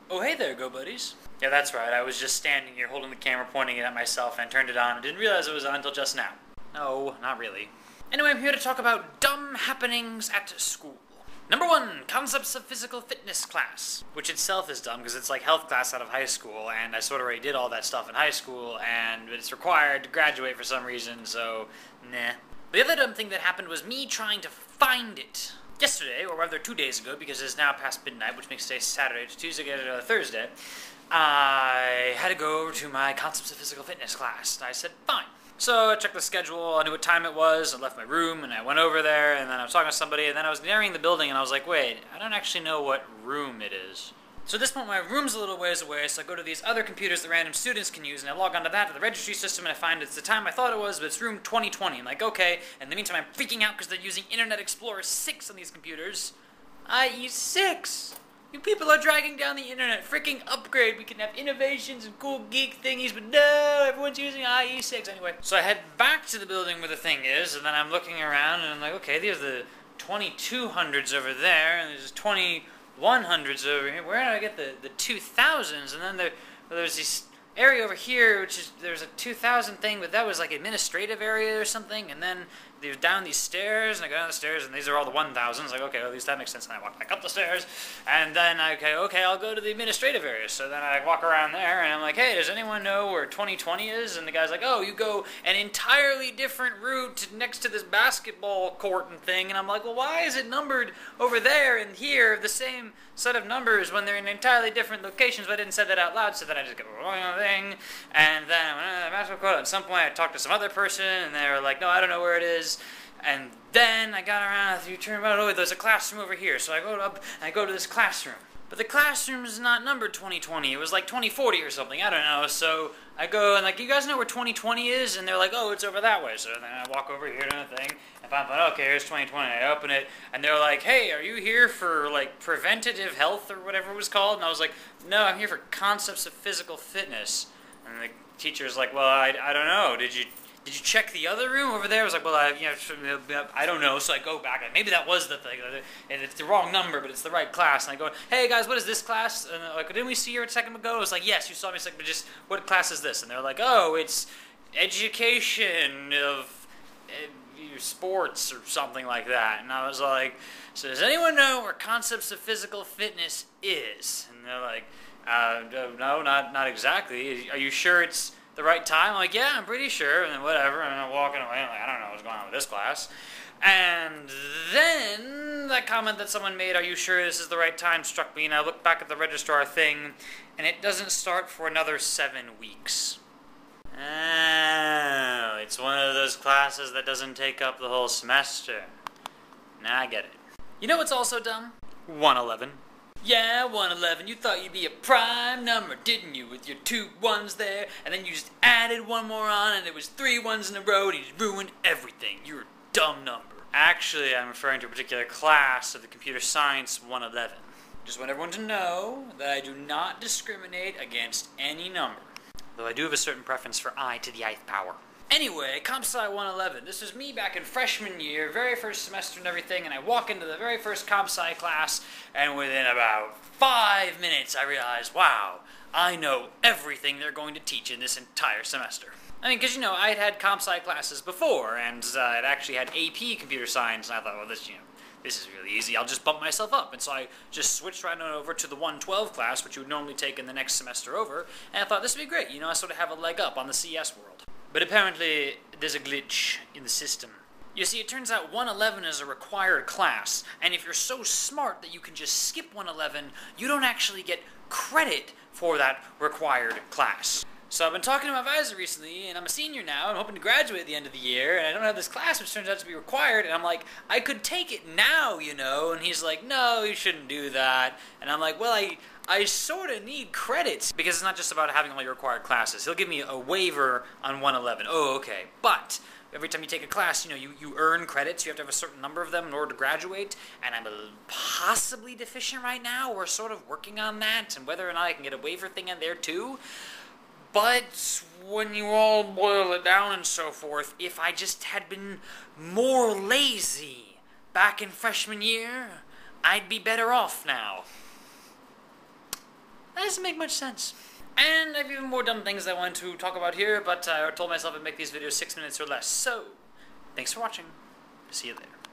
Oh, hey there, Go Buddies. Yeah, that's right. I was just standing here holding the camera, pointing it at myself, and turned it on and didn't realize it was on until just now. No, not really. Anyway, I'm here to talk about dumb happenings at school. Number 1, concepts of physical fitness class, which itself is dumb because it's like health class out of high school, and I sort of already did all that stuff in high school, and it's required to graduate for some reason, so nah. The other dumb thing that happened was me trying to find it. Yesterday, or rather 2 days ago, because it's now past midnight, which makes today Saturday to Tuesday to Thursday, I had to go over to my concepts of physical fitness class, and I said, fine. So I checked the schedule, I knew what time it was, I left my room, and I went over there, and then I was talking to somebody, and then I was nearing the building, and I was like, wait, I don't actually know what room it is. So at this point, my room's a little ways away, so I go to these other computers that random students can use, and I log onto that, to the registry system, and I find it's the time I thought it was, but it's room 2020. I'm like, okay. And in the meantime, I'm freaking out because they're using Internet Explorer 6 on these computers. IE 6! You people are dragging down the internet. Freaking upgrade. We can have innovations and cool geek thingies, but no, everyone's using IE 6 anyway. So I head back to the building where the thing is, and then I'm looking around, and I'm like, okay, there's the 2200s over there, and there's 2100s over here. Where did I get the 2000s? And then there's this area over here, which is, there's a 2000 thing, but that was like administrative area or something, and then they're down these stairs, and I go down the stairs, and these are all the 1000s. Like, okay, well, at least that makes sense. And I walk back up the stairs, and then okay, I'll go to the administrative area. So then I walk around there, and I'm like, hey, does anyone know where 2020 is? And the guy's like, oh, you go an entirely different route next to this basketball court and thing. And I'm like, well, why is it numbered over there and here, the same set of numbers when they're in entirely different locations? But I didn't say that out loud, so then I just go thing, and then I went to the basketball court. At some point, I talked to some other person, and they were like, no, I don't know where it is. And then I got around, you turn around, oh, there's a classroom over here. So I go up, and I go to this classroom. But the classroom is not numbered 2020. It was like 2040 or something. I don't know. So I go, and like, you guys know where 2020 is? And they're like, oh, it's over that way. So then I walk over here to the thing, and I'm like, okay, here's 2020. I open it, and they're like, hey, are you here for, like, preventative health or whatever it was called? And I was like, no, I'm here for concepts of physical fitness. And the teacher's like, well, I don't know. Did you check the other room over there? I was like, well, I don't know. So I go back, and maybe that was the thing, and it's the wrong number, but it's the right class. And I go, hey guys, what is this class? And they're like, didn't we see you a second ago? I was like, yes, you saw me a second, but just what class is this? And they're like, oh, it's education of sports or something like that. And I was like, so does anyone know where concepts of physical fitness is? And they're like, no, not exactly. Are you sure it's the right time? I'm like, yeah, I'm pretty sure. And then whatever, and I'm walking away. I'm like, I don't know what's going on with this class. And then that comment that someone made, are you sure this is the right time, struck me. And I looked back at the registrar thing, and it doesn't start for another 7 weeks. Oh, it's one of those classes that doesn't take up the whole semester. Now I get it. You know what's also dumb? 111. Yeah, 111, you thought you'd be a prime number, didn't you? With your 2 1s there, and then you just added 1 more on, and it was 3 1s in a row, and you just ruined everything. You're a dumb number. Actually, I'm referring to a particular class of the Computer Science 111. Just want everyone to know that I do not discriminate against any number, though I do have a certain preference for I to the ith power. Anyway, Comp Sci 111, this was me back in freshman year, very first semester and everything, and I walk into the very first Comp Sci class, and within about 5 minutes I realized, wow, I know everything they're going to teach in this entire semester. I mean, because, you know, I had Comp Sci classes before, and I'd actually had AP Computer Science, and I thought, well, this is really easy, I'll just bump myself up. And so I just switched right on over to the 112 class, which you would normally take in the next semester over, and I thought this would be great, you know, I sort of have a leg up on the CS world. But apparently, there's a glitch in the system. You see, it turns out 111 is a required class, and if you're so smart that you can just skip 111, you don't actually get credit for that required class. So I've been talking to my advisor recently, and I'm a senior now, and I'm hoping to graduate at the end of the year, and I don't have this class, which turns out to be required, and I'm like, I could take it now, you know, and he's like, no, you shouldn't do that, and I'm like, well, I sort of need credits, because it's not just about having all your required classes. He'll give me a waiver on 111. Oh, okay, but every time you take a class, you know, you earn credits. You have to have a certain number of them in order to graduate, and I'm possibly deficient right now. We're sort of working on that, and whether or not I can get a waiver thing in there too. But when you all boil it down and so forth, if I just had been more lazy back in freshman year, I'd be better off now. doesn't make much sense. And I have even more dumb things I want to talk about here, but I told myself I'd make these videos 6 minutes or less. So, thanks for watching. See you later.